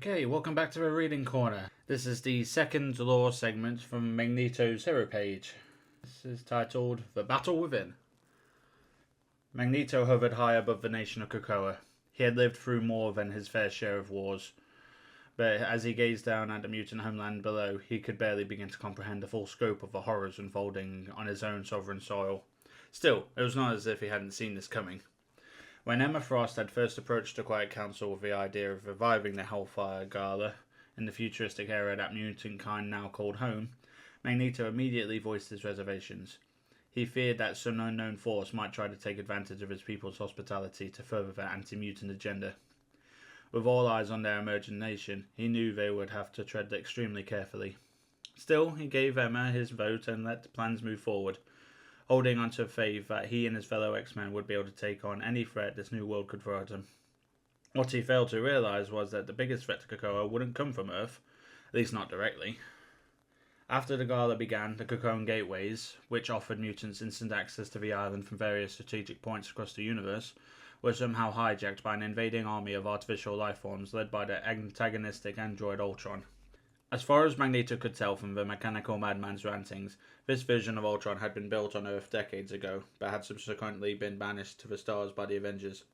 Okay, welcome back to the Reading Corner. This is the second lore segment from Magneto's hero page. This is titled The Battle Within. Magneto hovered high above the nation of Krakoa. He had lived through more than his fair share of wars, but as he gazed down at the mutant homeland below, he could barely begin to comprehend the full scope of the horrors unfolding on his own sovereign soil. Still, it was not as if he hadn't seen this coming. When Emma Frost had first approached the Quiet Council with the idea of reviving the Hellfire Gala in the futuristic era that mutant kind now called home, Magneto immediately voiced his reservations. He feared that some unknown force might try to take advantage of his people's hospitality to further their anti-mutant agenda. With all eyes on their emerging nation, he knew they would have to tread extremely carefully. Still, he gave Emma his vote and let the plans move forward, holding on to faith that he and his fellow X-Men would be able to take on any threat this new world could throw at him. What he failed to realise was that the biggest threat to Krakoa wouldn't come from Earth, at least not directly. After the gala began, the Krakoan gateways, which offered mutants instant access to the island from various strategic points across the universe, were somehow hijacked by an invading army of artificial lifeforms led by the antagonistic android Ultron. As far as Magneto could tell from the mechanical madman's rantings, this version of Ultron had been built on Earth decades ago, but had subsequently been banished to the stars by the Avengers.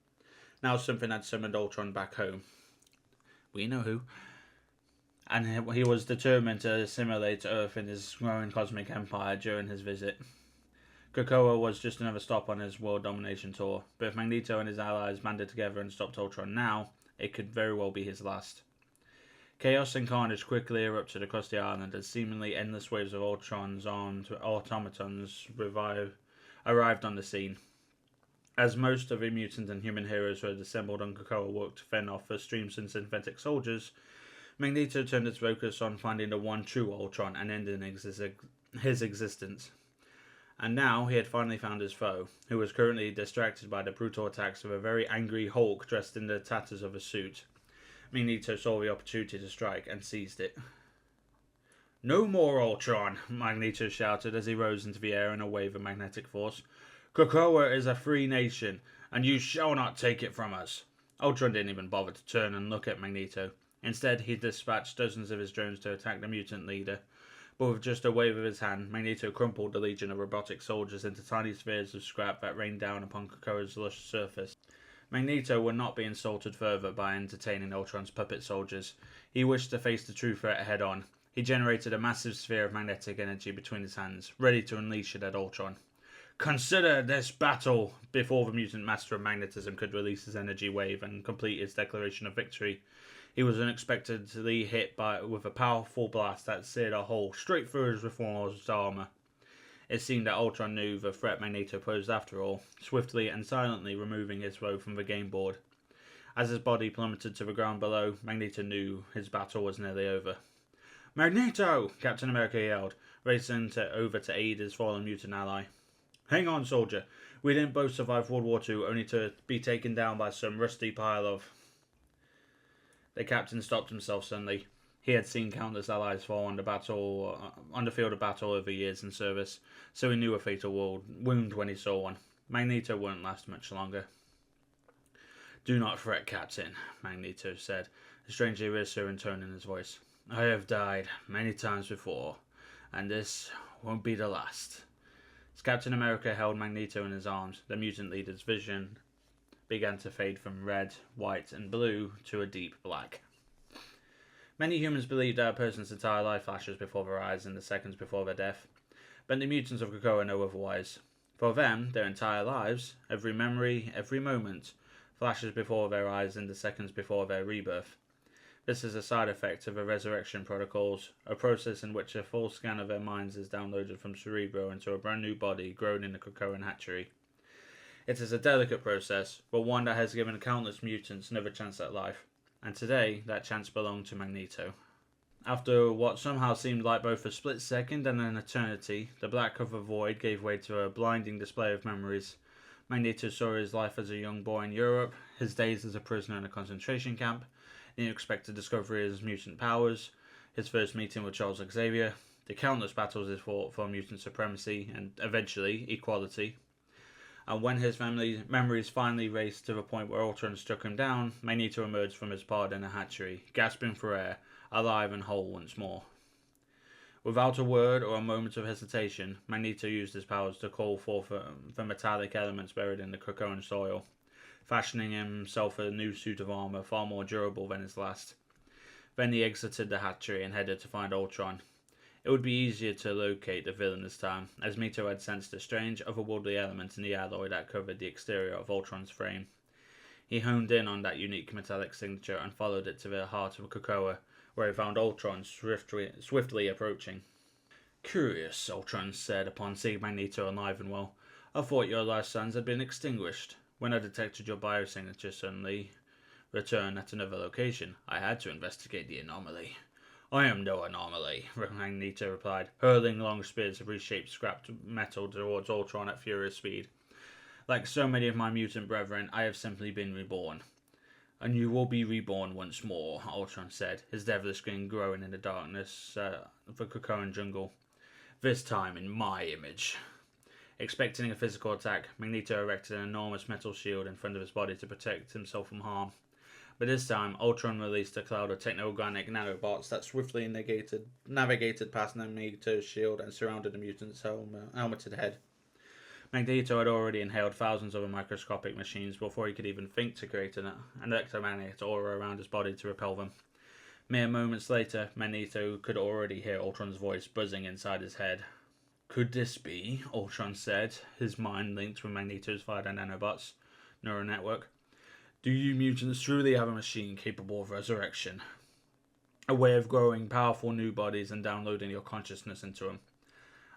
Now something had summoned Ultron back home. We know who. And he was determined to assimilate Earth in his growing cosmic empire during his visit. Krakoa was just another stop on his world domination tour, but if Magneto and his allies banded together and stopped Ultron now, it could very well be his last. Chaos and carnage quickly erupted across the island as seemingly endless waves of Ultron's armed automatons arrived on the scene. As most of the mutant and human heroes who had assembled on Krakoa worked to fend off the streams and synthetic soldiers, Magneto turned his focus on finding the one true Ultron and ending his existence. And now he had finally found his foe, who was currently distracted by the brutal attacks of a very angry Hulk dressed in the tatters of a suit. Magneto saw the opportunity to strike and seized it. "No more, Ultron!" Magneto shouted as he rose into the air in a wave of magnetic force. "Krakoa is a free nation, and you shall not take it from us!" Ultron didn't even bother to turn and look at Magneto. Instead, he dispatched dozens of his drones to attack the mutant leader. But with just a wave of his hand, Magneto crumpled the legion of robotic soldiers into tiny spheres of scrap that rained down upon Krakoa's lush surface. Magneto would not be insulted further by entertaining Ultron's puppet soldiers. He wished to face the true threat head on. He generated a massive sphere of magnetic energy between his hands, ready to unleash it at Ultron. "Consider this battle!" Before the mutant master of magnetism could release his energy wave and complete his declaration of victory, he was unexpectedly hit with a powerful blast that seared a hole straight through his reforged armour. It seemed that Ultron knew the threat Magneto posed after all, swiftly and silently removing his foe from the game board. As his body plummeted to the ground below, Magneto knew his battle was nearly over. "Magneto!" Captain America yelled, racing over to aid his fallen mutant ally. "Hang on, soldier. We didn't both survive World War II only to be taken down by some rusty pile of..." The captain stopped himself suddenly. He had seen countless allies fall on the field of battle over years in service, so he knew a fatal wound when he saw one. Magneto wouldn't last much longer. "Do not fret, Captain," Magneto said, a strangely reassuring tone in his voice. "I have died many times before, and this won't be the last." As Captain America held Magneto in his arms, the mutant leader's vision began to fade from red, white, and blue to a deep black. Many humans believe that a person's entire life flashes before their eyes in the seconds before their death, but the mutants of Krakoa know otherwise. For them, their entire lives, every memory, every moment, flashes before their eyes in the seconds before their rebirth. This is a side effect of the resurrection protocols, a process in which a full scan of their minds is downloaded from Cerebro into a brand new body grown in the Krakoan hatchery. It is a delicate process, but one that has given countless mutants another chance at life. And today, that chance belonged to Magneto. After what somehow seemed like both a split second and an eternity, the black cover void gave way to a blinding display of memories. Magneto saw his life as a young boy in Europe, his days as a prisoner in a concentration camp, the unexpected discovery of his mutant powers, his first meeting with Charles Xavier, the countless battles he fought for mutant supremacy and, eventually, equality. And when his memories finally raced to the point where Ultron struck him down, Magneto emerged from his pod in a hatchery, gasping for air, alive and whole once more. Without a word or a moment of hesitation, Magneto used his powers to call forth the metallic elements buried in the Krakoan soil, fashioning himself a new suit of armour far more durable than his last. Then he exited the hatchery and headed to find Ultron. It would be easier to locate the villain this time, as Magneto had sensed a strange, otherworldly element in the alloy that covered the exterior of Ultron's frame. He honed in on that unique metallic signature and followed it to the heart of Krakoa, where he found Ultron swiftly approaching. "Curious," Ultron said upon seeing Magneto alive and well. "I thought your life signs had been extinguished. When I detected your biosignature suddenly return at another location, I had to investigate the anomaly." "I am no anomaly," Magneto replied, hurling long spears of reshaped scrap metal towards Ultron at furious speed. "Like so many of my mutant brethren, I have simply been reborn." "And you will be reborn once more," Ultron said, his devilish grin growing in the darkness of the Krakoan jungle. "This time in my image." Expecting a physical attack, Magneto erected an enormous metal shield in front of his body to protect himself from harm. But this time, Ultron released a cloud of techno-organic nanobots that swiftly navigated past Magneto's shield and surrounded the mutant's helmeted head. Magneto had already inhaled thousands of microscopic machines before he could even think to create an electromagnetic aura around his body to repel them. Mere moments later, Magneto could already hear Ultron's voice buzzing inside his head. "Could this be?" Ultron said, his mind linked with Magneto's 5 nanobots neural network. "Do you mutants truly have a machine capable of resurrection? A way of growing powerful new bodies and downloading your consciousness into them?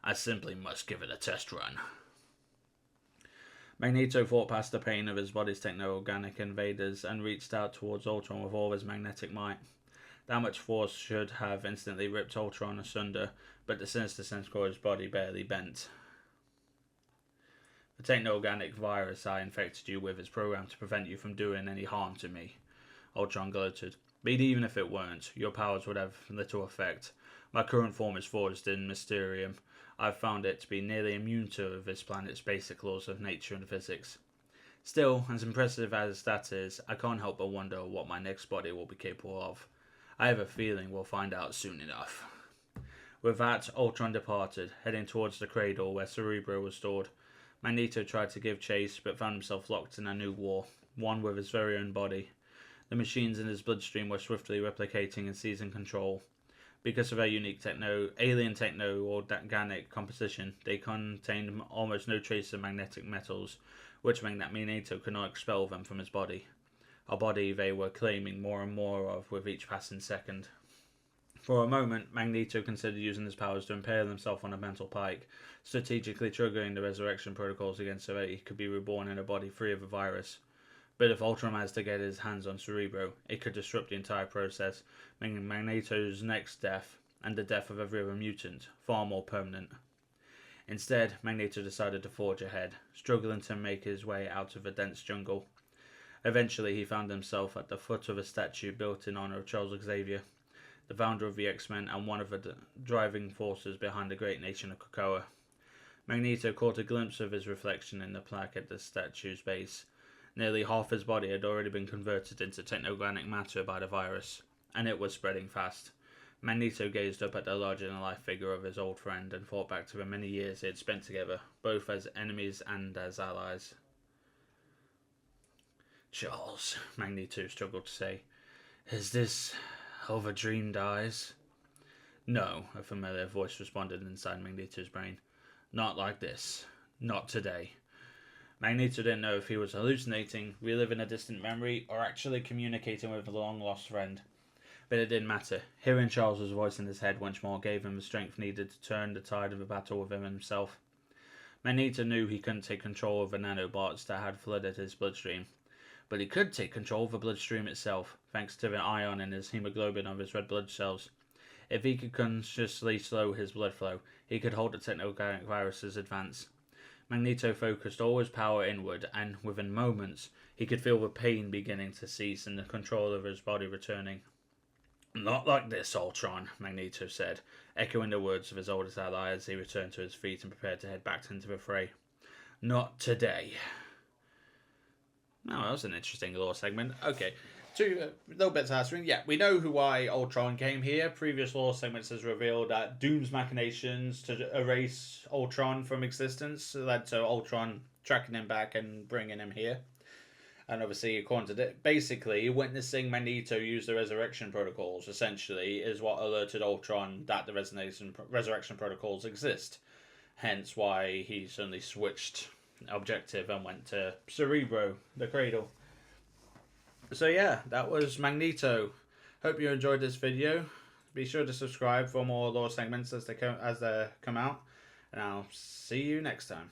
I simply must give it a test run." Magneto fought past the pain of his body's techno-organic invaders and reached out towards Ultron with all his magnetic might. That much force should have instantly ripped Ultron asunder, but the sinister core of his body barely bent. "The techno-organic virus I infected you with is programmed to prevent you from doing any harm to me," Ultron gloated. "But even if it weren't, your powers would have little effect. My current form is forged in Mysterium. I've found it to be nearly immune to this planet's basic laws of nature and physics. Still, as impressive as that is, I can't help but wonder what my next body will be capable of. I have a feeling we'll find out soon enough." With that, Ultron departed, heading towards the cradle where Cerebro was stored. Magneto tried to give chase, but found himself locked in a new war, one with his very own body. The machines in his bloodstream were swiftly replicating and seizing control. Because of their unique alien techno-organic composition, they contained almost no trace of magnetic metals, which meant that Magneto could not expel them from his body. A body they were claiming more and more of with each passing second. For a moment, Magneto considered using his powers to impale himself on a mental pike, strategically triggering the resurrection protocols against so that he could be reborn in a body free of the virus. But if Ultron managed to get his hands on Cerebro, it could disrupt the entire process, making Magneto's next death, and the death of every other mutant, far more permanent. Instead, Magneto decided to forge ahead, struggling to make his way out of the dense jungle. Eventually, he found himself at the foot of a statue built in honor of Charles Xavier, the founder of the X-Men and one of the driving forces behind the great nation of Krakoa. Magneto caught a glimpse of his reflection in the plaque at the statue's base. Nearly half his body had already been converted into techno-organic matter by the virus, and it was spreading fast. Magneto gazed up at the larger-than-life figure of his old friend and thought back to the many years they had spent together, both as enemies and as allies. "Charles," Magneto struggled to say, "is this how the dream dies?" "No," a familiar voice responded inside Magneto's brain. "Not like this. Not today." Magneto didn't know if he was hallucinating, reliving a distant memory, or actually communicating with a long-lost friend. But it didn't matter. Hearing Charles's voice in his head once more gave him the strength needed to turn the tide of the battle within himself. Magneto knew he couldn't take control of the nanobots that had flooded his bloodstream, but he could take control of the bloodstream itself, thanks to the ion in his hemoglobin of his red blood cells. If he could consciously slow his blood flow, he could halt the techno-organic virus's advance. Magneto focused all his power inward, and within moments, he could feel the pain beginning to cease and the control of his body returning. "Not like this, Ultron," Magneto said, echoing the words of his oldest ally as he returned to his feet and prepared to head back into the fray. Not today. Oh, that was an interesting lore segment. Okay. Two little bits of answering. Yeah, we know why Ultron came here. Previous lore segments has revealed that Doom's machinations to erase Ultron from existence led to Ultron tracking him back and bringing him here. And obviously, according to basically, witnessing Magneto use the resurrection protocols essentially is what alerted Ultron that the resurrection protocols exist. Hence why he suddenly switched objective and went to Cerebro, the Cradle. So yeah, that was Magneto. Hope you enjoyed this video. Be sure to subscribe for more lore segments as they come out, and I'll see you next time.